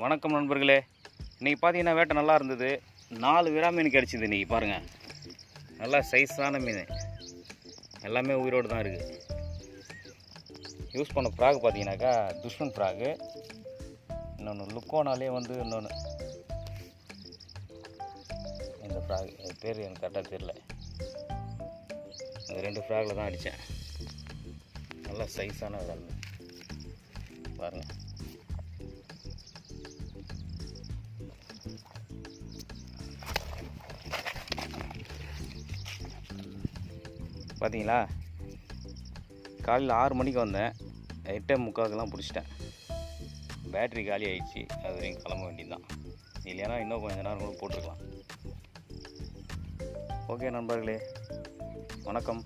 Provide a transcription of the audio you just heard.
வணக்கம் நண்பர்களே. இன்றைக்கி பார்த்தீங்கன்னா வேட்டை நல்லா இருந்தது. 4 விரா மீன் கிடச்சிது இன்றைக்கி. பாருங்கள், நல்லா சைஸான மீன், எல்லாமே உயிரோடு தான் இருக்குது. யூஸ் பண்ண ஃப்ராக் பார்த்தீங்கன்னாக்கா துஷ்மன் ஃப்ராகு. இன்னொன்று லுக்கோனாலே இன்னொன்று இந்த ஃப்ராக், அது பேர் எனக்கு கரெக்டாக தெரில. இந்த 2 ஃப்ராகில் தான் அடித்தேன். நல்லா சைஸான விரா மீன் பாருங்கள். பார்த்தீங்களா, காலையில் 6 மணிக்கு வந்தேன், 8:45க்கெல்லாம் பிடிச்சிட்டேன். பேட்ரி காலி ஆகிடுச்சு, அது வரைக்கும் கிளம்ப வேண்டியது தான். இல்லைன்னா இன்னும் கொஞ்சம் நேரம் கூட போட்டிருக்கலாம். ஓகே நண்பர்களே, வணக்கம்.